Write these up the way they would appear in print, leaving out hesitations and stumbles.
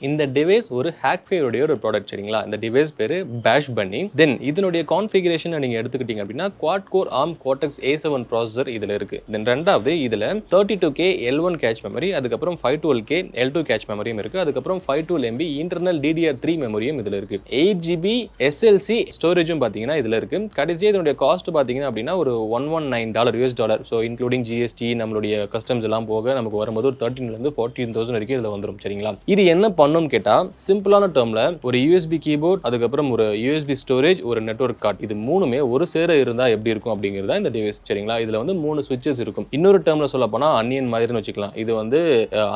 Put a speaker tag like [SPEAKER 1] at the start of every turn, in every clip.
[SPEAKER 1] இந்த டிவைஸ் ஒரு ஹேக்ஃபேருடைய ஒரு ப்ராடக்ட் சரிங்களா. இந்த டிவைஸ் பேரு BashBunny. தென் இதனுடைய கான்ஃபிகரேஷன் நீங்க எடுத்துக்கிட்டீங்க அப்படின்னா quad core ARM Cortex A7 processor இதுல இருக்கு. தென் ரெண்டாவது இதுல 32K L1 கேட்ச் மெமரி, அதுக்கப்புறம் 512K L2 கேட்ச் மெமரியும் இருக்கு, அதுக்கப்புறம் 512 MB இன்டர்னல் DDR3 மெமரியும் இதுல இருக்கு. 8GB SLC ஸ்டோரேஜும் பாத்தீங்கன்னா இதுல இருக்கு. கடைசியா இதனுடைய காஸ்ட் பாத்தீங்கன்னா அப்படின்னா ஒரு $119 US. ஸோ இன்க்ளூடிங் GST நம்மளுடைய கஸ்டம்ஸ் எல்லாம் போக நமக்கு வரும்போது ஒரு 13,000 14,000 வரைக்கும் இதுல வந்துடும் சரிங்களா. இது என்ன பண்ணும் கேட்டா சிம்பிளான டேர்ம்ல ஒரு USB கீபோர்ட், அதுக்கப்புறம் ஒரு USB ஸ்டோரேஜ், ஒரு நெட்வொர்க் கார்டு, இது மூணுமே ஒரு சேர இருந்தா எப்படி இருக்கும் அப்படிங்கிறதா இந்த டிவைஸ் சரிங்களா. இதுல வந்து 3 ஸ்விட்சஸ் இருக்கும். இன்னொரு டேர்ம்ல சொல்ல போனா அன்னியன் மாதிரின்னு வச்சுக்கலாம். இது வந்து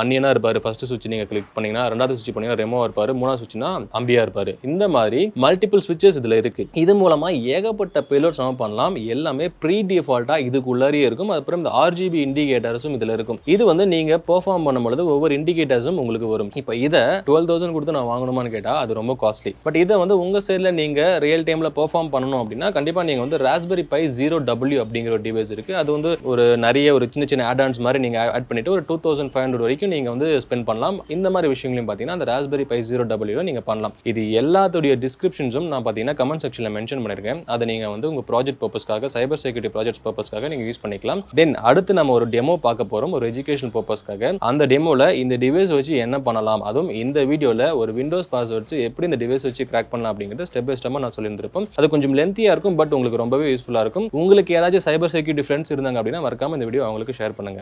[SPEAKER 1] அன்னியனா இருப்பாரு. ஃபர்ஸ்ட் ஸ்விட்ச் நீங்க கிளிக் பண்ணீங்கன்னா, ரெண்டாவது ஸ்விட்ச் பண்ணீங்கன்னா ரெமோவா இருப்பாரு, மூணாவது ஸ்விட்ச்னா அம்பியா இருப்பாரு. இந்த மாதிரி மல்டிபிள் ஸ்விட்சஸ் இதுல இருக்கு. இது மூலமா ஏகப்பட்ட பேலோட்ஸ் நம்ம பண்ணலாம். எல்லாமே ப்ரீ டிஃபால்ட்டா இதுக்குள்ளாரியே இருக்கும். அப்புறம் இந்த RGB இண்டிகேட்டர்ஸும் இதுல இருக்கும். இது வந்து நீங்க பெர்ஃபார்ம் பண்ணும்போது ஒவ்வொரு இண்டிகேட்டர்ஸும் உங்களுக்கு வரும். இப்போ இதை 12,000 கொடுத்து நான் வாங்கணுமான்னு கேட்டா அது ரொம்ப காஸ்ட்லி. பட் இதை வந்து உங்க சைட்ல நீங்க ரியல் டைம்ல பெர்ஃபார்ம் பண்ணணும் அப்படின்னா கண்டிப்பா நீங்க வந்து Raspberry Pi Zero W அப்படிங்கிற ஒரு டிவைஸ் இருக்கு. அது வந்து ஒரு நிறைய ஒரு சின்ன சின்ன ஆட்-ஆன்ஸ் மாதிரி நீங்க ஆட் பண்ணிட்டு ஒரு 2500 வரைக்கும் நீங்க வந்து ஸ்பெண்ட் பண்ணலாம். இந்த மாதிரி விஷயங்களையும் பாத்தீங்கன்னா அந்த Raspberry Pi Zero W நீங்க பண்ணலாம். இது எல்லாத்துடைய டிஸ்கிரிப்ஷன்ஸும் நான் பாத்தீங்கன்னா கமெண்ட் செக்ஷன்ல மென்ஷன் பண்ணிருக்கேன். அதை நீங்க வந்து உங்க ப்ராஜெக்ட் பர்பஸ்க்காக, சைபர் செக்யூரிட்டி ப்ராஜெக்ட்ஸ் பர்பஸ்க்காக நீங்க யூஸ் பண்ணிக்கலாம். தென் அடுத்து நம்ம ஒரு டெமோ பார்க்க போறோம், ஒரு எஜுகேஷன் பர்பஸ்க்காக. அந்த டெமோல இந்த டிவைஸ் வச்சு என்ன பண்ணலாம், அதுவும் இந்த வீடியோல ஒரு விண்டோஸ் பாஸ்வேர்ட்ஸ் எப்படி இந்த டிவைஸ் வச்சு கிராக் பண்ணலாம் அப்படிங்கறது ஸ்டெப் பை ஸ்டெப்பா நான் சொல்லியிருந்திருப்பேன். அது கொஞ்சம் லென்த்தியா இருக்கும், பட் உங்களுக்கு ரொம்பவே யூஸ்ஃபுல்லா இருக்கும். உங்களுக்கு யாராச்சும் சைபர் செக்யூரிட்டி ஃப்ரெண்ட்ஸ் இருந்தாங்க அப்படின்னா மறக்காம இந்த வீடியோ அவங்களுக்கு ஷேர் பண்ணுங்க.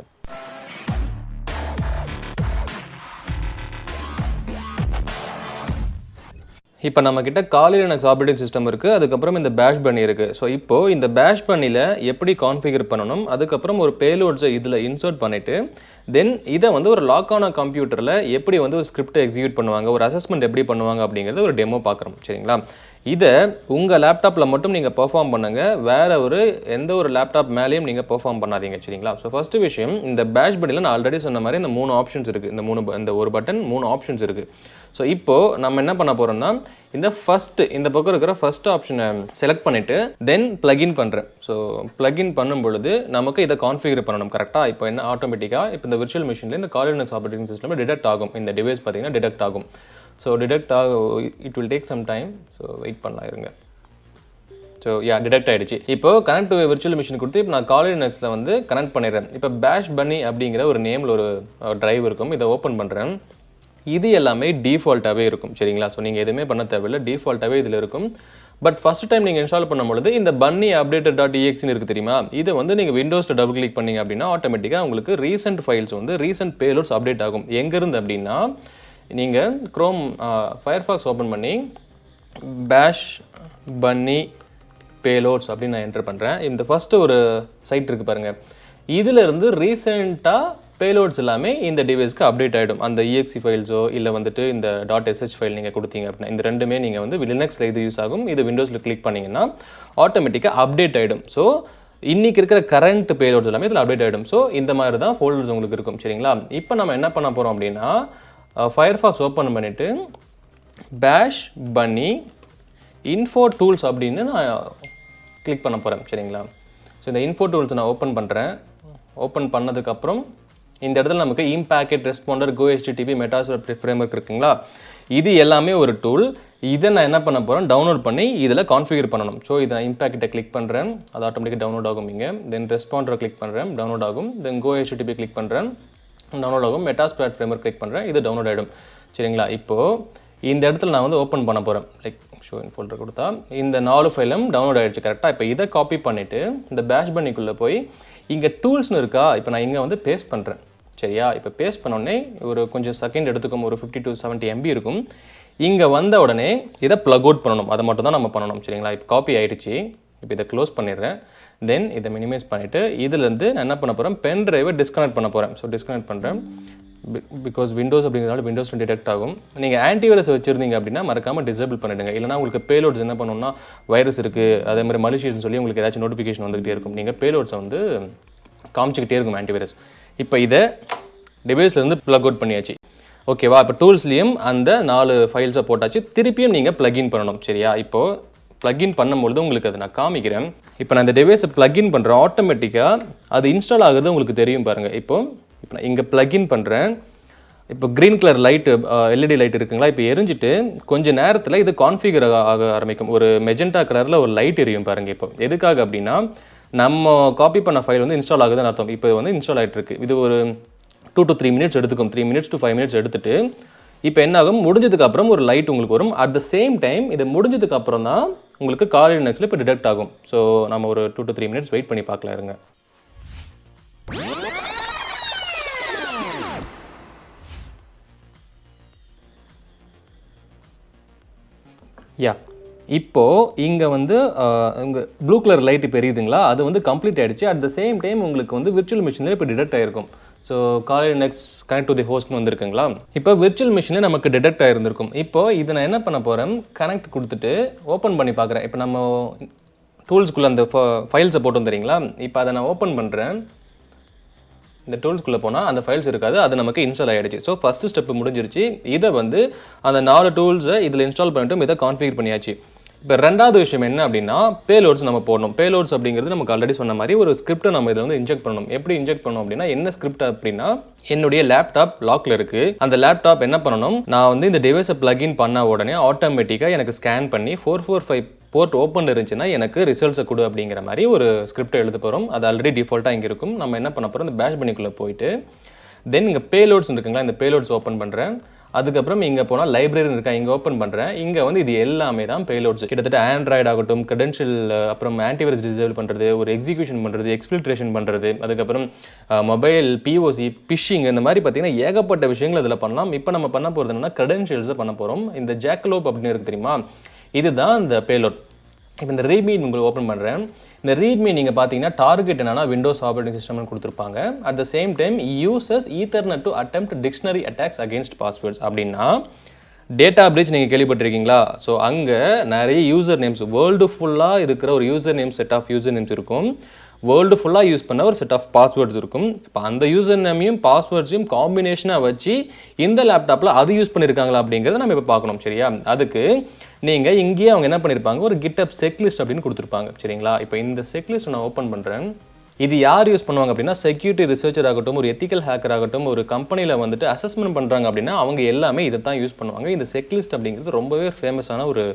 [SPEAKER 1] இப்போ நம்ம கிட்ட Kali Linux ஆப்ரேட்டிங் சிஸ்டம் இருக்குது, அதுக்கப்புறம் இந்த BashBunny இருக்குது. ஸோ இப்போ இந்த BashBunnyல எப்படி கான்ஃபிகர் பண்ணணும், அதுக்கப்புறம் ஒரு பேலோட்ஸை இதில் இன்சர்ட் பண்ணிவிட்டு தென் இதை வந்து ஒரு லாக் ஆன கம்ப்யூட்டரில் எப்படி வந்து ஒரு ஸ்கிரிப்டை எக்ஸிக்யூட் பண்ணுவாங்க, ஒரு அசஸ்மெண்ட் எப்படி பண்ணுவாங்க அப்படிங்கிறது ஒரு டெமோ பார்க்குறோம் சரிங்களா. இதை உங்கள் லேப்டாப்பில் மட்டும் நீங்கள் பெர்ஃபார்ம் பண்ணுங்கள், வேறு எந்த ஒரு லேப்டாப் மேலேயும் நீங்கள் பெர்ஃபார்ம் பண்ணாதீங்க சரிங்களா. ஸோ ஃபஸ்ட்டு விஷயம், இந்த BashBunnyல நான் ஆல்ரெடி சொன்ன மாதிரி இந்த 3 ஆப்ஷன்ஸ் இருக்குது. இந்த ஒரு பட்டன் 3 ஆப்ஷன்ஸ் இருக்குது. ஸோ இப்போது நம்ம என்ன பண்ண போகிறோம்னா இந்த பக்கம் இருக்கிற ஃபர்ஸ்ட் ஆப்ஷனை செலக்ட் பண்ணிவிட்டு தென் பிளக்இன் பண்ணுறேன். ஸோ பிளக்இன் பண்ணும் பொழுது நமக்கு இதை கான்ஃபிகர் பண்ணணும் கரெக்டாக. இப்போ என்ன ஆட்டோமேட்டிக்காக இப்போ இந்த விர்ச்சுவல் மிஷினில் இந்த Kali Linux operating system detect ஆகும். இந்த டிவைஸ் பார்த்தீங்கன்னா டிடெக்ட் ஆகும். So detect it will take some time. So வெயிட் பண்ணலாம் இருங்க. ஸோ டிடெக்ட் ஆகிடுச்சு. இப்போ கனெக்ட் டு விர்ச்சுவல் மிஷின் கொடுத்து இப்போ நான் Kali Linuxல வந்து கனெக்ட் பண்ணிடுறேன். இப்போ BashBunny அப்படிங்கிற ஒரு நேமில் ஒரு டிரைவ் இருக்கும். இதை ஓப்பன் பண்ணுறேன். இது எல்லாமே டிஃபால்ட்டாகவே இருக்கும் சரிங்களா. ஸோ நீங்கள் எதுவுமே பண்ண தேவையில்லை, டிஃபால்ட்டாகவே இதில் இருக்கும். பட் ஃபர்ஸ்ட் டைம் நீங்கள் இன்ஸ்டால் பண்ணும்பொழுது இந்த bunny updated.exன்னு இருக்குது தெரியுமா, இதை வந்து நீங்கள் விண்டோஸில் டபுள் கிளிக் பண்ணிங்க அப்படின்னா ஆட்டோமேட்டிக்காக உங்களுக்கு ரீசெண்ட் ஃபைல்ஸ் வந்து ரீசெண்ட் பேலோட்ஸ் அப்டேட் ஆகும். எங்கேருந்து அப்படின்னா நீங்கள் க்ரோம் ஃபயர்ஃபாக்ஸ் ஓப்பன் பண்ணி BashBunny பேலோட்ஸ் அப்படின்னு நான் என்டர் பண்ணுறேன். இந்த ஃபஸ்ட்டு ஒரு சைட் இருக்குது பாருங்கள், இதிலிருந்து ரீசெண்டாக பேலோட்ஸ் எல்லாமே இந்த டிவைஸ்க்கு அப்டேட் ஆகிடும். அந்த EXE ஃபைல்ஸோ இல்லை வந்துட்டு இந்த .sh ஃபைல் நீங்கள் கொடுத்தீங்க அப்படின்னா இந்த ரெண்டுமே நீங்கள் வந்து லினக்ஸில் இது யூஸ் ஆகும். இது விண்டோஸில் கிளிக் பண்ணிங்கன்னா ஆட்டோமேட்டிக்காக அப்டேட் ஆகிடும். ஸோ இன்றைக்கி இருக்கிற கரண்ட் பேலோட்ஸ் எல்லாமே இதில் அப்டேட் ஆகிடும். ஸோ இந்த மாதிரி தான் ஃபோல்டர்ஸ் உங்களுக்கு இருக்கும் சரிங்களா. இப்போ நம்ம என்ன பண்ண போகிறோம் அப்படின்னா ஃபயர்ஃபாக்ஸ் ஓப்பன் பண்ணிவிட்டு BashBunny இன்ஃபோ டூல்ஸ் அப்படின்னு நான் கிளிக் பண்ண போகிறேன் சரிங்களா. ஸோ இந்த இன்ஃபோ டூல்ஸ் நான் ஓப்பன் பண்ணுறேன். ஓப்பன் பண்ணதுக்கப்புறம் இந்த இடத்துல நமக்கு இம்பேக்கெட் ரெஸ்பாண்டர் கோ HTTP மெட்டாஸ்வெப் ஃப்ரேம்வொர்க் இருக்குங்களா, இது எல்லாமே ஒரு டூல். இதை நான் என்ன பண்ண போகிறேன், டவுன்லோட் பண்ணி இதில் கான்ஃபிகர் பண்ணணும். ஸோ இதை இம்பேக்கெட்டை கிளிக் பண்ணுறேன், அது ஆட்டோமேட்டிக்காக டவுன்லோட் ஆகும். இங்கே தென் ரெஸ்பாண்டரை கிளிக் பண்ணுறேன், டவுன்லோட் ஆகும். தென் கோ HTTP கிளிக் பண்ணுறேன், டவுன்லோட் ஆகும். மெட்டாஸ்வெப் ஃப்ரேம்வொர்க் கிளிக் பண்ணுறேன், இது டவுன்லோட் ஆகிடும் சரிங்களா. இப்போது இந்த இடத்துல நான் வந்து ஓப்பன் பண்ண போகிறேன். லைக் ஷோ இன் ஃபோல்டர் கொடுத்தா இந்த 4 ஃபைலும் டவுன்லோட் ஆகிடுச்சு கரெக்டாக. இப்போ இதை காப்பி பண்ணிவிட்டு இந்த BashBunnyக்குள்ளே போய் இங்கே டூல்ஸ்னு இருக்கா, இப்போ நான் இங்கே வந்து பேஸ்ட் பண்ணுறேன் சரியா. இப்போ பேஸ்ட் பண்ணோடனே ஒரு கொஞ்சம் செகண்ட் எடுத்துக்கும், ஒரு 50 to 70 MB இருக்கும். இங்கே வந்த உடனே இதை ப்ளக் அவுட் பண்ணணும், அதை மட்டும் தான் நம்ம பண்ணணும் சரிங்களா. இப்போ காப்பி ஆகிடுச்சு. இப்போ இதை க்ளோஸ் பண்ணிடுறேன். தென் இதை மினிமைஸ் பண்ணிவிட்டு இதுலேருந்து நான் என்ன பண்ண போகிறேன், பென் ட்ரைவை டிஸ்கனெக்ட் பண்ண போகிறேன். ஸோ டிஸ்கனெக்ட் பண்ணுறேன். பிகாஸ் விண்டோஸ் அப்படிங்கிறதால விண்டோஸில் டிடெக்ட் ஆகும். நீங்கள் ஆன்டிவைரஸ் வச்சுருந்தீங்க அப்படின்னா மறக்காமல் டிசேபிள் பண்ணிவிடுங்க. இல்லைனா உங்களுக்கு பேலோட்ஸ் என்ன பண்ணணும்னா வைரஸ் இருக்குது அதே மாதிரி மலிஷியஸ்னு சொல்லி உங்களுக்கு ஏதாச்சும் நோட்டிஃபிகேஷன் வந்துகிட்டே இருக்கும். நீங்கள் பேலோட்ஸை வந்து காமிச்சிக்கிட்டே இருக்கும் ஆன்டிவைரஸ். இப்போ இதை டிவைஸ்லேருந்து ப்ளக் அவுட் பண்ணியாச்சு ஓகேவா. இப்போ டூல்ஸ்லேயும் அந்த 4 ஃபைல்ஸை போட்டாச்சு. திருப்பியும் நீங்கள் ப்ளக்இன் பண்ணணும் சரியா. இப்போது ப்ளக்இன் பண்ணும்பொழுது உங்களுக்கு அதை நான் காமிக்கிறேன். இப்போ நான் இந்த டிவைஸை ப்ளக்இன் பண்ணுறேன், ஆட்டோமேட்டிக்காக அது இன்ஸ்டால் ஆகுறது உங்களுக்கு தெரியும் பாருங்கள். இப்போ நான் இங்கே ப்ளக்இன் பண்ணுறேன், இப்போ green colour light LED light இருக்குங்களா, இப்போ எரிஞ்சிட்டு கொஞ்சம் நேரத்தில் இது கான்ஃபிகர் ஆக ஆரம்பிக்கும். ஒரு மெஜெண்டா கலரில் ஒரு லைட் எரியும் பாருங்கள். இப்போ எதுக்காக அப்படின்னா நம்ம காப்பி பண்ண ஃபைல் வந்து இன்ஸ்டால் ஆகுதுன்னு அர்த்தம். இப்போ வந்து இன்ஸ்டால் ஆகிட்டு இருக்கு. இது ஒரு 2 to 3 மினிட்ஸ் எடுத்துக்கும். 3 minutes to 5 minutes எடுத்துட்டு இப்போ என்ன ஆகும், முடிஞ்சதுக்கு அப்புறம் ஒரு லைட் உங்களுக்கு வரும். அட் த சேம் டைம் இது முடிஞ்சதுக்கு அப்புறம் தான் உங்களுக்கு கால் லினக்ஸில் இப்போ டிடெக்ட் ஆகும். ஸோ நம்ம ஒரு 2 to 3 minutes வெயிட் பண்ணி பார்க்கலாம் இருங்க. யா இப்போ இங்கே வந்து இங்கே ப்ளூ கலர் லைட் இப்போ எரியுதுங்களா, அது வந்து கம்ப்ளீட் ஆகிடுச்சு. அட் த சேம் டைம் உங்களுக்கு வந்து விர்ச்சுவல் மிஷினில் இப்போ டிடெக்ட் ஆகிருக்கும். So Kali Linux connect to the ஹோஸ்ட்னு வந்துருக்குங்களா, இப்போ விர்ச்சுவல் மிஷினே நமக்கு டிடெக்ட் ஆகிருந்திருக்கும். இப்போ இதை நான் என்ன பண்ண போகிறேன், கனெக்ட் கொடுத்துட்டு ஓப்பன் பண்ணி பார்க்குறேன். இப்போ நம்ம டூல்ஸ்குள்ளே அந்த ஃபைல்ஸை போட்டு வந்துறீங்களா, இப்போ அதை நான் ஓப்பன் பண்ணுறேன். இந்த டூல்ஸ்குள்ளே போனால் அந்த ஃபைல்ஸ் இருக்காது, அது நமக்கு இன்ஸ்டால் ஆகிடுச்சு. ஸோ ஃபஸ்ட்டு ஸ்டெப்பு முடிஞ்சிருச்சு. இதை வந்து அந்த 4 டூல்ஸை இதில் இன்ஸ்டால் பண்ணிட்டு இதை கான்ஃபிகர் பண்ணியாச்சு. இப்போ ரெண்டாவது விஷயம் என்ன அப்படின்னா, பேலோட்ஸ் நம்ம போடணும். பேலோட்ஸ் அப்படிங்கிறது நமக்கு ஆல்ரெடி சொன்ன மாதிரி ஒரு ஸ்கிரிப்டை நம்ம இதில் வந்து இன்ஜெக்ட் பண்ணணும். எப்படி இன்ஜெக்ட் பண்ணணும் அப்படின்னா, என்ன ஸ்கிரிப்ட் அப்படின்னா, என்னுடைய லேப்டாப் லாக்ல இருக்கு. அந்த லேப்டாப் என்ன பண்ணணும், நான் வந்து இந்த டிவைஸை பிளக்இன் பண்ண உடனே ஆட்டோமேட்டிக்காக எனக்கு ஸ்கேன் பண்ணி 445 போர்ட் ஓப்பன் இருந்துச்சுன்னா எனக்கு ரிசல்ட்ஸை கொடு அப்படிங்கிற மாதிரி ஒரு ஸ்கிரிப்டை எழுத போகிறோம். அது ஆல்ரெடி டிஃபால்ட்டாக இங்கே இருக்கும். நம்ம என்ன பண்ண போகிறோம், இந்த BashBunnyக்குள்ளே போயிட்டு தென் இங்கே பேலோட்ஸ் இருக்குங்களா, இந்த பேலோட்ஸ் ஓப்பன் பண்ணுறேன். அதுக்கப்புறம் இங்கே போனால் லைப்ரரி இருக்கா, இங்கே ஓப்பன் பண்ணுறேன். இங்கே வந்து இது எல்லாமே தான் பேலோட்ஸ். கிட்டத்தட்ட ஆண்ட்ராய்டு ஆகட்டும், கிரெடென்ஷியல், அப்புறம் ஆன்டிவைரஸ் டிசேபிள் பண்ணுறது, ஒரு எக்ஸிக்யூஷன் பண்ணுறது, எக்ஸ்ஃபில்ட்ரேஷன் பண்ணுறது, அதுக்கப்புறம் மொபைல் பிஓசி, பிஷிங், இந்த மாதிரி பார்த்தீங்கன்னா ஏகப்பட்ட விஷயங்கள் அதில் பண்ணலாம். இப்போ நம்ம பண்ண போகிறது என்னன்னா கிரெடென்ஷியல்ஸை பண்ண போகிறோம். இந்த ஜாக்கலோப் அப்படின்னு இருக்குது தெரியுமா, இதுதான் இந்த பேலோட். இப்போ இந்த ரீட்மீ உங்களுக்கு ஓப்பன் பண்ணுறேன். இந்த ரீட்மீ நீங்கள் பார்த்தீங்கன்னா டார்கெட் என்னன்னா விண்டோஸ் ஆப்ரேட்டிங் சிஸ்டம்னு கொடுத்துருப்பாங்க. At the same time uses ethernet to attempt dictionary attacks against passwords அப்படின்னா டேட்டா பிரீச் நீங்கள் கேள்விப்பட்டிருக்கீங்களா. ஸோ அங்கே நிறைய யூசர் நேம்ஸ், வேர்ல்டு ஃபுல்லாக இருக்கிற ஒரு user name, set of user names இருக்கும். வேர்ல்டு ஃபுல்லாக யூஸ் பண்ண ஒரு செட் ஆஃப் பாஸ்வேர்ட்ஸ் இருக்கும். இப்போ அந்த யூசர் நேமையும் பாஸ்வேர்ட்ஸையும் காம்பினேஷனாக வச்சு இந்த லேப்டாப்பில் அது யூஸ் பண்ணியிருக்காங்களா அப்படிங்கிறத நம்ம இப்போ பார்க்கணும். சரியா, அதுக்கு நீங்கள் இங்கேயே அவங்க என்ன பண்ணியிருப்பாங்க, ஒரு GitHub செக்லிஸ்ட் அப்படின்னு கொடுத்துருப்பாங்க. சரிங்களா, இப்போ இந்த செக்லிஸ்ட் நான் ஓப்பன் பண்ணுறேன். இது யார் யூஸ் பண்ணுவாங்க அப்படின்னா, செக்யூரிட்டி ரிசர்ச்சர் ஆகட்டும், ஒரு எத்திக்கல் ஹேக்கர் ஆகட்டும், ஒரு கம்பெனியில் வந்துட்டு அசஸ்மெண்ட் பண்ணுறாங்க அப்படின்னா அவங்க எல்லாமே இதை தான் யூஸ் பண்ணுவாங்க. இந்த செக்லிஸ்ட் அப்படிங்கிறது ரொம்பவே ஃபேமஸான ஒரு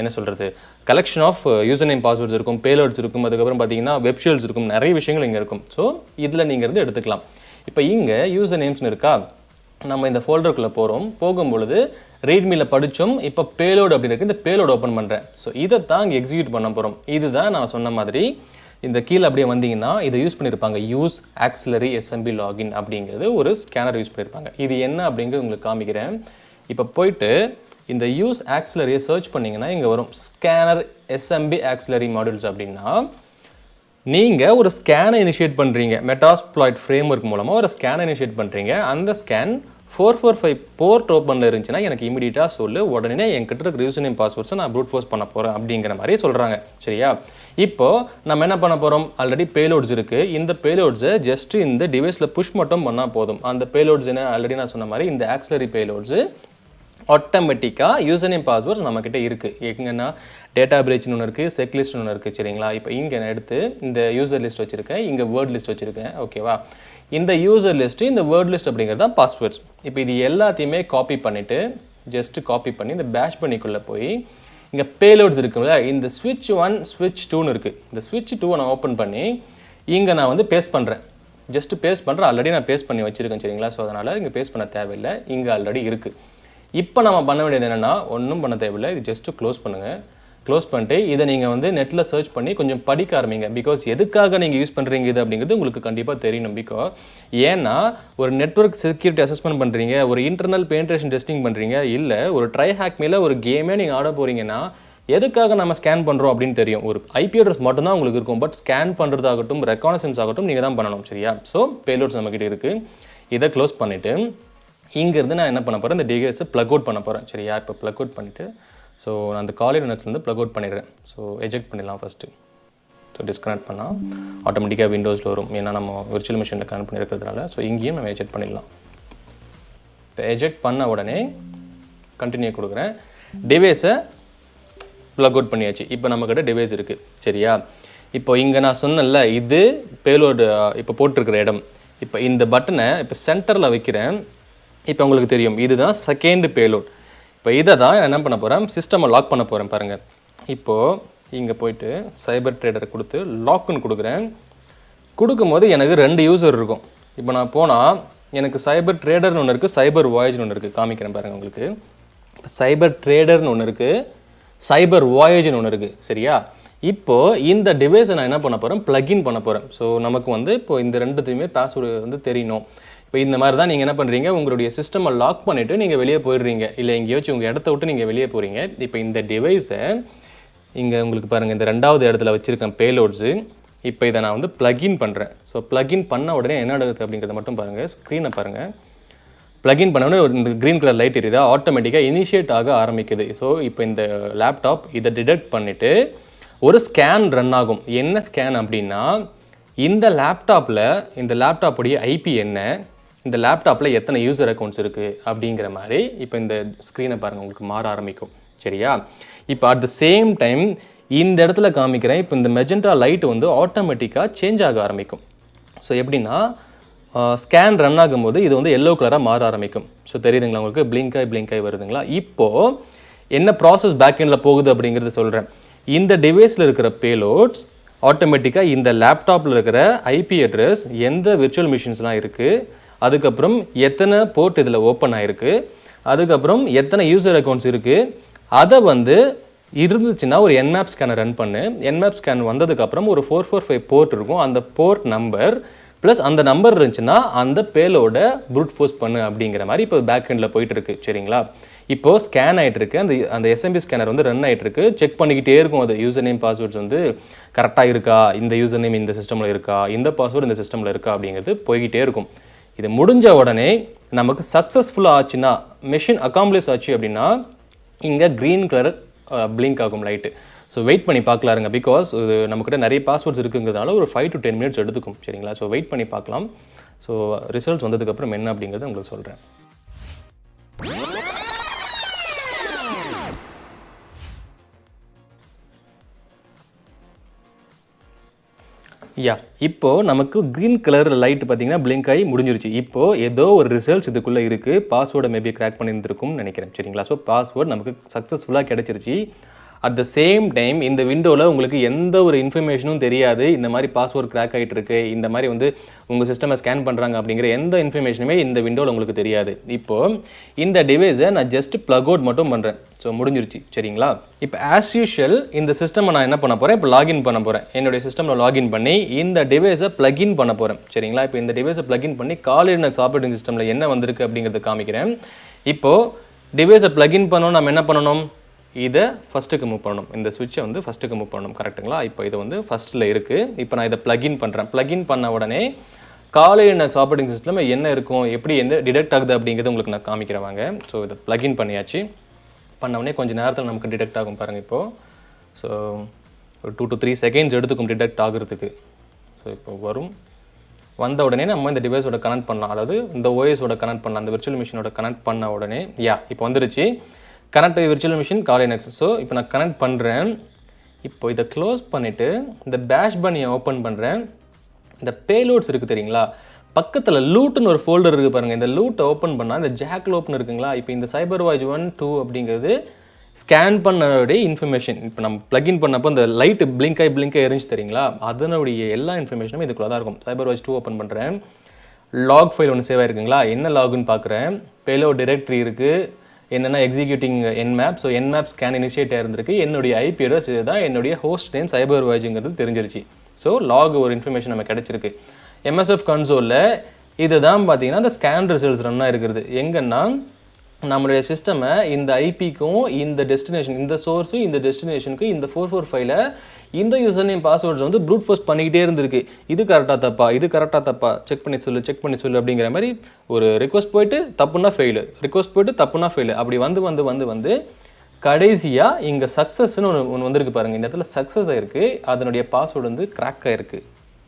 [SPEAKER 1] என்ன சொல்கிறது, collection of user name passwords இருக்கும், பேலோட்ஸ் இருக்கும், அதுக்கப்புறம் பார்த்தீங்கன்னா வெப்ஷெல்ஸ் இருக்கும், நிறைய விஷயங்கள் இங்கே இருக்கும். ஸோ இதில் நீங்கள் இருந்து எடுத்துக்கலாம். இப்போ இங்கே யூசர் நேம்ஸ்னு இருக்கா, நம்ம இந்த ஃபோல்டருக்குள்ளே போகிறோம். போகும்பொழுது ரீட்மியில் படித்தோம். இப்போ பேலோடு அப்படின்னு இருக்குது, இந்த பேலோடு ஓப்பன் பண்ணுறேன். ஸோ இதை தான் இங்கே எக்ஸிக்யூட் பண்ண போகிறோம். இதுதான் நான் சொன்ன மாதிரி இந்த கீழே அப்படியே வந்தீங்கன்னா இதை யூஸ் பண்ணியிருப்பாங்க, யூஸ் ஆக்சிலரி எஸ்எம்பி லாகின் அப்படிங்கிறது ஒரு ஸ்கேனர் யூஸ் பண்ணியிருப்பாங்க. இது என்ன அப்படிங்கிறது உங்களுக்கு காமிக்கிறேன். இப்போ போயிட்டு இந்த யூஸ் ஆக்சிலரியை சர்ச் பண்ணிங்கன்னா இங்கே வரும் ஸ்கேனர் எஸ்எம்பி ஆக்சிலரி மாடியூல்ஸ் அப்படின்னா நீங்கள் ஒரு ஸ்கேனை இனிஷியேட் பண்ணுறீங்க. மெட்டாஸ்ப்ளாய்ட் ஃப்ரேம் ஒர்க் மூலமாக ஒரு ஸ்கேனை இனிஷியேட் பண்ணுறீங்க. அந்த ஸ்கேன் 445 போர்ட் ஓப்பனில் இருந்துச்சுன்னா எனக்கு இமீடியட்டாக சொல்லு, உடனே என்கிட்ட இருக்கிற யூசர் நேம் பாஸ்வேர்ட்ஸை நான் ப்ரூட் ஃபோர்ஸ் பண்ண போகிறேன் அப்படிங்கிற மாதிரி சொல்கிறாங்க. சரியா, இப்போது நம்ம என்ன பண்ண போகிறோம், ஆல்ரெடி பேலோட்ஸ் இருக்குது. இந்த பேலோட்ஸை ஜஸ்ட் இந்த டிவைஸில் புஷ் மட்டும் பண்ணால் போதும். அந்த பேலோட்ஸ் என்ன, ஆல்ரெடி நான் சொன்ன மாதிரி இந்த ஆக்சிலரி பேலோட்ஸு ஆட்டோமேட்டிக்காக யூசர் நேம் பாஸ்வேர்ட்ஸ் நம்மக்கிட்ட இருக்குது. எங்கன்னா டேட்டா பிரீச்னு ஒன்று இருக்குது, செக்லிஸ்ட்னு ஒன்று இருக்குது. சரிங்களா, இப்போ இங்கே நான் எடுத்து இந்த யூசர் லிஸ்ட் வச்சுருக்கேன், இங்கே வேர்ட் லிஸ்ட் வச்சுருக்கேன். ஓகேவா, இந்த யூசர் லிஸ்ட்டு, இந்த வேர்ட் லிஸ்ட் அப்படிங்கிறது தான் பாஸ்வேர்ட்ஸ். இப்போ இது எல்லாத்தையுமே காப்பி பண்ணிவிட்டு ஜஸ்ட்டு காப்பி பண்ணி இந்த BashBunnyக்குள்ளே போய் இங்கே பேலோட்ஸ் இருக்குல்ல, இந்த switch 1 switch 2ன்னு இருக்குது. இந்த switch 2 நான் ஓப்பன் பண்ணி இங்கே நான் வந்து பேஸ்ட் பண்ணுறேன். ஜஸ்ட்டு பேஸ்ட் பண்ணுறேன். ஆல்ரெடி நான் பேஸ்ட் பண்ணி வச்சுருக்கேன். சரிங்களா, ஸோ அதனால் இங்கே பேஸ்ட் பண்ண தேவையில்லை, இங்கே ஆல்ரெடி இருக்குது. இப்போ நம்ம பண்ண வேண்டியது என்னென்னா, ஒன்றும் பண்ண தேவையில்லை, இது ஜஸ்ட்டு க்ளோஸ் பண்ணுங்கள். க்ளோஸ் பண்ணிட்டு இதை நீங்கள் வந்து நெட்டில் சர்ச் பண்ணி கொஞ்சம் படிக்க ஆரம்பிங்க. பிகாஸ் எதுக்காக நீங்கள் யூஸ் பண்ணுறீங்க இது அப்படிங்கிறது உங்களுக்கு கண்டிப்பாக தெரியணும். பிகாஸ் ஏன்னா ஒரு நெட்வொர்க் செக்யூரிட்டி அசஸ்மெண்ட் பண்ணுறீங்க, ஒரு இன்டர்னல் பெனிட்ரேஷன் டெஸ்டிங் பண்ணுறீங்க, இல்லை ஒரு ட்ரை ஹேக் மேலே ஒரு கேமே நீங்கள் ஆட போகிறீங்கன்னா எதுக்காக நம்ம ஸ்கேன் பண்ணுறோம் அப்படின்னு தெரியும். ஒரு ஐபி அட்ரஸ் மட்டும்தான் உங்களுக்கு இருக்கும், பட் ஸ்கேன் பண்ணுறதாகட்டும், ரெக்கானசன்ஸ் ஆகட்டும் நீங்கள் தான் பண்ணணும். சரியா, ஸோ பேலோட்ஸ் நம்மக்கிட்ட இருக்குது. இதை க்ளோஸ் பண்ணிவிட்டு இங்கேருந்து நான் என்ன பண்ண போகிறேன், இந்த டிவைஸை ப்ளக் அவுட் பண்ண போகிறேன். சரியா, இப்போ ப்ளக் அவுட் பண்ணிவிட்டு ஸோ நான் அந்த கால் லினக்ஸ்லேருந்து ப்ளக் அவுட் பண்ணிடுறேன். ஸோ எஜெக்ட் பண்ணிடலாம் ஃபஸ்ட்டு. ஸோ டிஸ்கனெக்ட் பண்ணால் ஆட்டோமேட்டிக்காக விண்டோஸில் வரும், ஏன்னா நம்ம விர்ச்சுவல் மிஷினில் கனெக்ட் பண்ணியிருக்கிறதுனால. ஸோ இங்கேயும் நம்ம எஜெக்ட் பண்ணிடலாம். இப்போ எஜெக்ட் பண்ண உடனே கண்டினியூ கொடுக்குறேன். டிவைஸை ப்ளக் அவுட் பண்ணியாச்சு. இப்போ நம்மக்கிட்ட டிவைஸ் இருக்குது. சரியா, இப்போ இங்கே நான் சொன்னேன்ல, இது பேலோடு இப்போ போட்டிருக்கிற இடம். இப்போ இந்த பட்டனை இப்போ சென்டரில் வைக்கிறேன். இப்போ உங்களுக்கு தெரியும் இதுதான் செகண்ட் பேலோட். இப்போ இதை தான் என்ன பண்ண போகிறேன், சிஸ்டமை லாக் பண்ண போகிறேன் பாருங்கள். இப்போது இங்கே போயிட்டு சைபர் ட்ரேடர் கொடுத்து லாக்குன்னு கொடுக்குறேன். கொடுக்கும்போது எனக்கு 2 யூசர் இருக்கும். இப்போ நான் போனால் எனக்கு சைபர் ட்ரேடர்னு ஒன்று இருக்குது, சைபர் வாயேஜ்னு ஒன்று இருக்குது. காமிக்கிறேன் பாருங்கள் உங்களுக்கு. இப்போ சைபர் ட்ரேடர்னு ஒன்று இருக்குது, சைபர் வாயேஜ்னு ஒன்று இருக்குது. சரியா? இப்போது இந்த டிவைஸை நான் என்ன பண்ண போகிறேன், ப்ளக்இன் பண்ண போகிறேன். ஸோ நமக்கு வந்து இப்போ இந்த ரெண்டுத்தையுமே பாஸ்வேர்டு வந்து தெரியணும். இப்போ இந்த மாதிரி தான் நீங்கள் என்ன பண்ணுறீங்க, உங்களுடைய சிஸ்டமை லாக் பண்ணிவிட்டு நீங்கள் வெளியே போயிடுறீங்க, இல்லை எங்கேயாச்சும் உங்கள் இடத்த விட்டு நீங்கள் வெளியே போகிறீங்க. இப்போ இந்த டிவைஸை இங்கே உங்களுக்கு பாருங்கள், இந்த 2வது இடத்துல வச்சுருக்கேன் பேலோட்ஸு. இப்போ இதை நான் வந்து ப்ளக்இன் பண்ணுறேன். ஸோ ப்ளக்இன் பண்ண உடனே என்ன நடக்குது அப்படிங்கிறத மட்டும் பாருங்கள், ஸ்க்ரீனை பாருங்கள். ப்ளக்இன் பண்ண உடனே இந்த க்ரீன் கலர் லைட் எரியுதா, ஆட்டோமேட்டிக்காக இனிஷியேட் ஆக ஆரம்பிக்குது. ஸோ இப்போ இந்த லேப்டாப் இதை டிடெக்ட் பண்ணிவிட்டு ஒரு ஸ்கேன் ரன் ஆகும். என்ன ஸ்கேன் அப்படின்னா, இந்த லேப்டாப்பில் இந்த லேப்டாப்புடைய ஐபி என்ன, இந்த லேப்டாப்பில் எத்தனை யூசர் அக்கௌண்ட்ஸ் இருக்குது அப்படிங்கிற மாதிரி இப்போ இந்த ஸ்க்ரீனை பாருங்கள் உங்களுக்கு மாற ஆரம்பிக்கும். சரியா? இப்போ அட் த சேம் டைம் இந்த இடத்துல காமிக்கிறேன், இப்போ இந்த மெஜெண்டா லைட் வந்து ஆட்டோமேட்டிக்காக சேஞ்ச் ஆக ஆரம்பிக்கும். ஸோ எப்படின்னா, ஸ்கேன் ரன் ஆகும்போது இது வந்து எல்லோ கலராக மாற ஆரம்பிக்கும். ஸோ தெரியுதுங்களா உங்களுக்கு, பிளிங்காய் வருதுங்களா? இப்போது என்ன ப்ராசஸ் பேக்எண்டில் போகுது அப்படிங்கிறத சொல்கிறேன். இந்த டிவைஸில் இருக்கிற பேலோட்ஸ் ஆட்டோமேட்டிக்காக இந்த லேப்டாப்பில் இருக்கிற ஐபி அட்ரஸ், எந்த விர்ச்சுவல் மிஷின்ஸ்லாம் இருக்குது, அதுக்கப்புறம் எத்தனை போர்ட் இதில் ஓப்பன் ஆகிருக்கு, அதுக்கப்புறம் எத்தனை யூசர் அக்கௌண்ட்ஸ் இருக்குது, அதை வந்து இருந்துச்சுன்னா ஒரு என்மேப் ஸ்கேனை ரன் பண்ணு. என்மேப் ஸ்கேன் வந்ததுக்கப்புறம் ஒரு 445 போர்ட் இருக்கும், அந்த போர்ட் நம்பர் ப்ளஸ் அந்த நம்பர் இருந்துச்சுன்னா அந்த பேலோட ப்ரூட் ஃபோர்ஸ் பண்ணு அப்படிங்கிற மாதிரி இப்போ பேக் எண்டில் போயிட்டு இருக்கு. சரிங்களா? இப்போது ஸ்கேன் ஆகிட்டு இருக்கு, அந்த எஸ்எம்பி ஸ்கேனர் வந்து ரன் ஆகிட்டு இருக்கு, செக் பண்ணிக்கிட்டே இருக்கும் அது யூசர் நேம் பாஸ்வேர்ட்ஸ் வந்து கரெக்டாக இருக்கா, இந்த யூசர் நேம் இந்த சிஸ்டமில் இருக்கா, இந்த பாஸ்வேர்டு இந்த சிஸ்டமில் இருக்கா அப்படிங்கிறது போய்கிட்டே இருக்கும். இது முடிஞ்ச உடனே நமக்கு சக்ஸஸ்ஃபுல்லாக ஆச்சுன்னா, மெஷின் அக்காம்ப்ளிஷ் ஆச்சு அப்படின்னா இங்கே க்ரீன் கலர் பிளிங்க் ஆகும் லைட்டு. ஸோ வெயிட் பண்ணி பார்க்கலாருங்க, பிகாஸ் இது நம்மக்கிட்ட நிறைய பாஸ்வேர்ட்ஸ் இருக்குங்கிறதுனால ஒரு 5 to 10 minutes எடுத்துக்கும். சரிங்களா? ஸோ வெயிட் பண்ணி பார்க்கலாம். ஸோ ரிசல்ட்ஸ் வந்ததுக்கப்புறம் என்ன அப்படிங்கிறத உங்களுக்கு சொல்கிறேன். இப்போது நமக்கு க்ரீன் கலர் லைட் பார்த்தீங்கன்னா பிளிங்க் ஆகி முடிஞ்சிருச்சு. இப்போது ஏதோ ஒரு ரிசல்ட்ஸ் இதுக்குள்ளே இருக்குது, பாஸ்வேர்டை மேபி கிராக் பண்ணியிருந்துருக்கும்னு நினைக்கிறேன். சரிங்களா? ஸோ பாஸ்வேர்டு நமக்கு சக்ஸஸ்ஃபுல்லாக கிடச்சிருச்சு. அட் த சேம் டைம் இந்த விண்டோவில் உங்களுக்கு எந்த ஒரு இன்ஃபர்மேஷனும் தெரியாது, இந்த மாதிரி பாஸ்வேர்ட் கிராக் ஆகிட்டு இருக்கு, இந்த மாதிரி வந்து உங்கள் சிஸ்டமை ஸ்கேன் பண்ணுறாங்க அப்படிங்கிற எந்த இன்ஃபர்மேஷனுமே இந்த விண்டோவில் உங்களுக்கு தெரியாது. இப்போது இந்த டிவைஸை நான் ஜஸ்ட் ப்ளக் அவுட் மட்டும் பண்ணுறேன். ஸோ முடிஞ்சிருச்சு. சரிங்களா? இப்போ ஆஸ் யூஷுவல் இந்த சிஸ்டமை நான் என்ன பண்ண போகிறேன், இப்போ லாகின் பண்ண போகிறேன். என்னுடைய சிஸ்டமில் லாகின் பண்ணி இந்த டிவைஸை ப்ளக்இன் பண்ண போகிறேன். சரிங்களா? இப்போ இந்த டிவைஸை ப்ளக்இன் பண்ணி காலினக்ஸ் ஆப்ரேட்டிங் சிஸ்டமில் என்ன வந்திருக்கு அப்படிங்கிறத காமிக்கிறேன். இப்போது டிவைஸை ப்ளக்இன் பண்ணணும், நம்ம என்ன பண்ணணும், இதை ஃபஸ்ட்டுக்கு மூவ் பண்ணணும். இந்த ஸ்விட்சை வந்து ஃபஸ்ட்டுக்கு மூவ் பண்ணணும். கரெக்டுங்களா? இப்போ இது வந்து ஃபஸ்ட்டில் இருக்குது. இப்போ நான் இதை ப்ளக்இன் பண்ணுறேன். ப்ளக்இன் பண்ண உடனே காலினக்ஸ் ஆப்ரேட்டிங் சிஸ்டம் என்ன இருக்கும், எப்படி என்ன டிடெக்ட் ஆகுது அப்படிங்கிறது உங்களுக்கு நான் காமிக்கிறேன் வாங்க. ஸோ இதை ப்ளக்இன் பண்ணியாச்சு. பண்ண உடனே கொஞ்சம் நேரத்தில் நமக்கு டிடெக்ட் ஆகும் பாருங்கள். இப்போது ஸோ ஒரு 2 to 3 seconds எடுத்துக்கும் டிடெக்ட் ஆகுறதுக்கு. ஸோ இப்போ வரும், வந்த உடனே நம்ம இந்த டிவைஸோட கனெக்ட் பண்ணலாம், அதாவது இந்த ஓஎஸோட கனெக்ட் பண்ணலாம், அந்த விர்ச்சுவல் மிஷினோட கனெக்ட் பண்ண உடனே இப்போ வந்துருச்சு கனெக்ட் விர்ச்சுவல் மிஷின் காலினக்ஸ். ஸோ இப்போ நான் கனெக்ட் பண்ணுறேன். இப்போ இதை க்ளோஸ் பண்ணிவிட்டு இந்த BashBunny ஓப்பன் பண்ணுறேன். இந்த பேலோட்ஸ் இருக்குது தெரியுங்களா, பக்கத்தில் லூட்டுன்னு ஒரு ஃபோல்டர் இருக்குது பாருங்கள். இந்த லூட்டை ஓப்பன் பண்ணால் இந்த ஜாக்கில் ஓப்பன் இருக்குங்களா. இப்போ இந்த சைபர் வாய்ஸ் 1, 2 அப்படிங்கிறது ஸ்கேன் பண்ணோடைய இன்ஃபர்மேஷன். இப்போ நம்ம ப்ளக்இன் பண்ணப்போ இந்த லைட்டு பிளிங்காய் எரிஞ்சு தெரியுங்களா, அதனுடைய எல்லா இன்ஃபர்மேஷனும் இதுக்குள்ளே தான் இருக்கும். சைபர் வாய்ஸ் 2 ஓப்பன் பண்ணுறேன். லாக் ஃபைல் ஒன்று சேவ் ஆயிருக்குங்களா, என்ன லாகுன்னு பார்க்குறேன். பேலோட் டிரெக்டரி இருக்குது, என்னென்னா executing Nmap. So Nmap scan initiate ஆயிருந்திருக்கு. என்னுடைய ஐபி அட்ரஸ் இதுதான், என்னுடைய ஹோஸ்ட் நேம் சைபர் வாய்ஸுங்கிறது தெரிஞ்சிருச்சு. ஸோ லாக் ஒரு இன்ஃபர்மேஷன் நம்ம கிடச்சிருக்கு. எம்எஸ்எஃப் கன்சோலில் இதுதான் பார்த்தீங்கன்னா இந்த ஸ்கேன் ரிசல்ட்ஸ் ரன்னாக இருக்கிறது. எங்கன்னா நம்மளுடைய சிஸ்டமை இந்த ஐபிக்கும் இந்த டெஸ்டினேஷன், இந்த சோர்ஸும் இந்த டெஸ்டினேஷனுக்கு இந்த 445ல் இந்த யூசர் நேம் பாஸ்வேர்ட்ஸ் வந்து ப்ரூட் ஃபோர்ஸ் பண்ணிக்கிட்டே இருந்திருக்கு. இது கரெக்டாக தப்பா, இது கரெக்டாக தப்பா, செக் பண்ணி சொல்லு அப்படிங்கிற மாதிரி ஒரு ரிக்வஸ்ட் போயிட்டு தப்புனா ஃபெயிலு, ரிக்வஸ்ட் போயிட்டு தப்புனா ஃபெயிலு, அப்படி வந்து கடைசியாக இங்கே சக்ஸஸ்ன்னு ஒன்று வந்திருக்கு பாருங்கள். இந்த இடத்துல சக்ஸஸ் ஆகிருக்கு, அதனுடைய பாஸ்வேர்டு வந்து கிராக் ஆகிருக்கு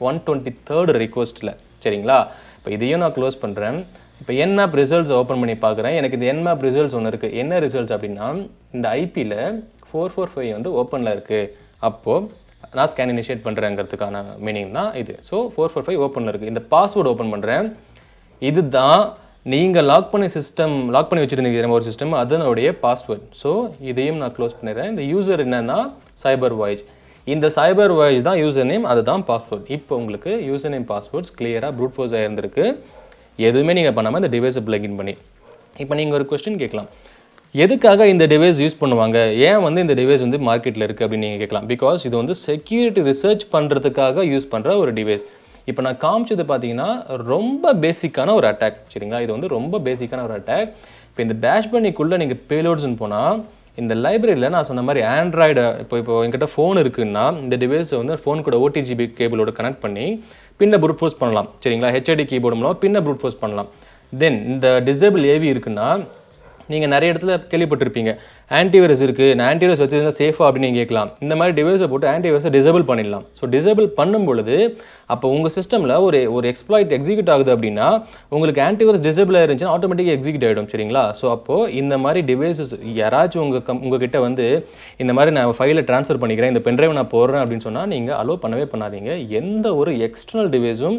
[SPEAKER 1] 123rd ரிக்வஸ்ட்டில். சரிங்களா? இப்போ இதையும் நான் க்ளோஸ் பண்ணுறேன். இப்போ என்மேப் ரிசல்ட்ஸ் ஓப்பன் பண்ணி பார்க்குறேன். எனக்கு இந்த என்மேப் ரிசல்ட்ஸ் ஒன்று இருக்குது. என்ன ரிசல்ட்ஸ் அப்படின்னா, இந்த ஐபியில் 445 வந்து ஓப்பனில் இருக்குது. அப்போது நான் ஸ்கேன் இனிஷியேட் பண்ணுறேங்கிறதுக்கான மீனிங் தான் இது. ஸோ 445 ஓப்பனில் இருக்குது. இந்த பாஸ்வேர்டு ஓப்பன் பண்ணுறேன். இதுதான் நீங்கள் லாக் பண்ணி வச்சுருந்தீங்க ஒரு சிஸ்டம், அதனுடைய பாஸ்வேர்ட். ஸோ இதையும் நான் க்ளோஸ் பண்ணிடுறேன். இந்த யூசர் என்னன்னா சைபர் வாய்ஸ். இந்த சைபர் வாய்ஸ் தான் யூசர் நேம், அதுதான் பாஸ்வேர்ட். இப்போ உங்களுக்கு யூசர் நேம் பாஸ்வேர்ட்ஸ் கிளியராக ப்ரூட் ஃபோர்ஸ் ஆகிருந்திருக்கு. எதுவுமே நீங்கள் பண்ணாமல் இந்த டிவைஸை பிளக்இன் பண்ணி. இப்போ நீங்கள் ஒரு கொஸ்டின் கேட்கலாம், எதுக்காக இந்த டிவைஸ் யூஸ் பண்ணுவாங்க, ஏன் வந்து இந்த டிவைஸ் வந்து மார்க்கெட்டில் இருக்குது அப்படின்னு நீங்கள் கேட்கலாம். பிகாஸ் இது வந்து செக்யூரிட்டி ரிசர்ச் பண்ணுறதுக்காக யூஸ் பண்ணுற ஒரு டிவைஸ். இப்போ நான் காமிச்சது பார்த்தீங்கன்னா ரொம்ப பேசிக்கான ஒரு அட்டாக், சரிங்களா? இது வந்து ரொம்ப பேசிக்கான ஒரு அட்டாக். இப்போ இந்த BashBunnyக்குள்ளே நீங்கள் பேலோட்ஸ்ன்னு போனால் இந்த லைப்ரரியில் நான் சொன்ன மாதிரி ஆண்ட்ராய்டு இப்போ என்கிட்ட ஃபோன் இருக்குன்னா இந்த டிவைஸை வந்து ஃபோன் கூட OTGB கேபிளோட கனெக்ட் பண்ணி பின்ன ப்ரூட் ஃபோர்ஸ் பண்ணலாம், சரிங்களா? HID கீபோர்டு மூலம் பின்ன ப்ரூட் ஃபோர்ஸ் பண்ணலாம். தென் இந்த டிசேபிள் AV இருக்குன்னா நீங்கள் நிறைய இடத்துல கேள்விப்பட்டிருப்பீங்க, ஆன்டிவைரஸ் இருக்குது, நான் ஆன்டிவைரஸ் வச்சுருந்தா சேஃபாக அப்படின்னு நீங்கள் கேட்கலாம். இந்த மாதிரி டிவைஸை போட்டு ஆன்டிவைரஸை டிசேபிள் பண்ணிடலாம். ஸோ டிசேபிள் பண்ணும் பொழுது அப்போ உங்கள் சிஸ்டமில் ஒரு எக்ஸ்ப்ளாய்ட் எக்ஸிக்யூட் ஆகுது அப்படின்னா உங்களுக்கு ஆன்டிவைரஸ் டிசேபிள் ஆயிருந்துச்சுன்னா ஆட்டோமேட்டிக்காக எக்ஸிக்யூட் ஆகிடும், சரிங்களா? ஸோ அப்போது இந்த மாதிரி டிவைஸஸ் யாராச்சும் உங்ககிட்ட வந்து இந்த மாதிரி நான் ஃபைலை ட்ரான்ஸ்ஃபர் பண்ணிக்கிறேன், இந்த பென்ட்ரைவ் நான் போடுறேன் அப்படின்னு சொன்னால் நீங்கள் அலோவ் பண்ணவே பண்ணாதீங்க. எந்த ஒரு எக்ஸ்டர்னல் டிவைஸும்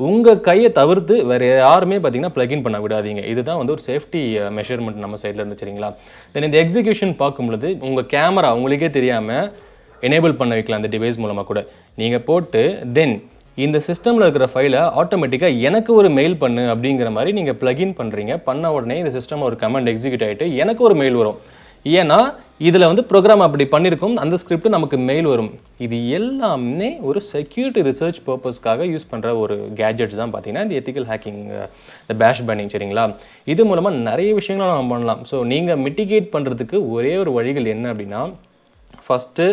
[SPEAKER 1] உங்கள் கையை தவிர்த்து வேறு யாருமே பார்த்தீங்கன்னா ப்ளக்இன் பண்ண விடாதீங்க. இதுதான் வந்து ஒரு சேஃப்டி மெஷர்மெண்ட் நம்ம சைடில் இருந்து, சரிங்களா? தென் இந்த எக்ஸிக்யூஷன் பார்க்கும்பொழுது உங்கள் கேமரா உங்களுக்கே தெரியாமல் எனேபிள் பண்ண வைக்கலாம் அந்த டிவைஸ் மூலமாக கூட. நீங்கள் போட்டு தென் இந்த சிஸ்டமில் இருக்கிற ஃபைலை ஆட்டோமேட்டிக்காக எனக்கு ஒரு மெயில் பண்ணு அப்படிங்கிற மாதிரி நீங்கள் ப்ளக்இன் பண்ணுறீங்க. பண்ண உடனே இந்த சிஸ்டமில் ஒரு கமெண்ட் எக்ஸிக்யூட் ஆகிட்டு எனக்கு ஒரு மெயில் வரும். ஏன்னா இதில் வந்து ப்ரோக்ராம் அப்படி பண்ணியிருக்கோம், அந்த ஸ்கிரிப்ட் நமக்கு மெயில் வரும். இது எல்லாமே ஒரு செக்யூரிட்டி ரிசர்ச் பர்பஸ்க்காக யூஸ் பண்ணுற ஒரு கேஜெட்ஸ் தான் பார்த்தீங்கன்னா இந்த எத்திக்கல் ஹேக்கிங், இந்த BashBunny, சரிங்களா? இது மூலமாக நிறைய விஷயங்களை நம்ம பண்ணலாம். ஸோ நீங்கள் மிட்டிகேட் பண்ணுறதுக்கு ஒரே ஒரு வழிகள் என்ன அப்படின்னா, ஃபஸ்ட்டு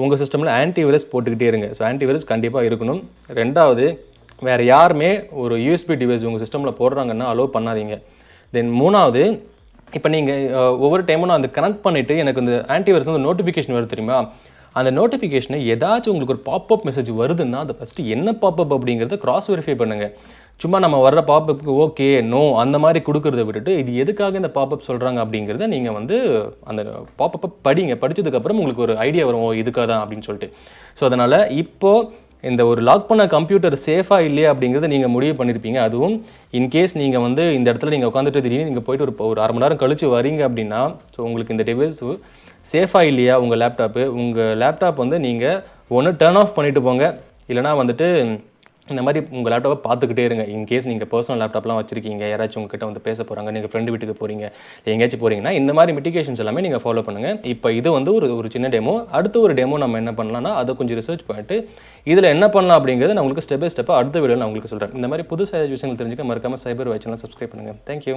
[SPEAKER 1] உங்கள் சிஸ்டமில் ஆன்டிவைரஸ் போட்டுக்கிட்டே இருங்க. ஸோ ஆன்டிவைரஸ் கண்டிப்பாக இருக்கணும். ரெண்டாவது, வேறு யாருமே ஒரு USB டிவைஸ் உங்கள் சிஸ்டமில் போடுறாங்கன்னா அலோவ் பண்ணாதீங்க. தென் மூணாவது, இப்போ நீங்கள் ஒவ்வொரு டைமும் நான் அந்த கனெக்ட் பண்ணிவிட்டு எனக்கு இந்த ஆன்டிவைரஸ் வந்து நோட்டிஃபிகேஷன் வருது தெரியுமா, அந்த நோட்டிஃபிகேஷனை ஏதாச்சும் உங்களுக்கு ஒரு பாப்அப் மெசேஜ் வருதுன்னா அதை ஃபஸ்ட்டு என்ன பாப்அப் அப்படிங்கிறத கிராஸ் வெரிஃபை பண்ணுங்கள். சும்மா நம்ம வர்ற பாப்அப்புக்கு ஓகே நோ அந்த மாதிரி கொடுக்குறத விட்டுட்டு இது எதுக்காக இந்த பாப்அப் சொல்கிறாங்க அப்படிங்கிறத நீங்கள் வந்து அந்த பாப்அப்பை படித்ததுக்கப்புறம் உங்களுக்கு ஒரு ஐடியா வரும், இதுக்காக தான் அப்படின்னு சொல்லிட்டு. ஸோ அதனால் இப்போது இந்த ஒரு லாக் பண்ண கம்ப்யூட்டர் சேஃபாக இல்லையா அப்படிங்கிறத நீங்கள் முடிவு பண்ணியிருப்பீங்க. அதுவும் இன்கேஸ் நீங்கள் வந்து இந்த இடத்துல நீங்கள் உட்காந்துட்டு திடீர்னு நீங்கள் போயிட்டு ஒரு அரை மணி நேரம் கழிச்சு வரீங்க அப்படின்னா, ஸோ உங்களுக்கு இந்த டிவைஸ் சேஃபாக இல்லையா உங்கள் லேப்டாப் வந்து நீங்கள் ஒன்று டர்ன் ஆஃப் பண்ணிவிட்டு போங்க, இல்லைனா வந்துட்டு இந்த மாதிரி உங்கள் லேப்டாப்பை பார்த்துக்கிட்டே இருங்க. இன்கேஸ் நீங்கள் பர்சனல் லேப்டாப்லாம் வச்சுருக்கீங்க, யாராச்சும் உங்ககிட்ட வந்து பேச போகிறாங்க, நீங்கள் ஃப்ரெண்டு வீட்டுக்கு போகிறீங்க, எங்கேயாச்சும் போகிறீங்கன்னா இந்த மாதிரி மிட்டிகேஷன்ஸ் எல்லாமே நீங்கள் ஃபாலோ பண்ணுங்கள். இப்போ இது வந்து ஒரு சின்ன டெமோ. அடுத்த ஒரு டெமோ நம்ம என்ன பண்ணலாம்னா அதை கொஞ்சம் ரிசர்ச் பண்ணிட்டு இதில் என்ன பண்ணலாம் அப்படிங்கிறது நான் உங்களுக்கு ஸ்டெப் பை ஸ்டெப்பாக அடுத்த வீடியோ நான் உங்களுக்கு சொல்கிறேன். இந்த மாதிரி புதுசாக விஷயங்கள் தெரிஞ்சுக்க மறக்காமல் சைபர் வாய்ஸ் சேனலை சப்ஸ்கிரைப் பண்ணுங்கள். தேங்க்யூ.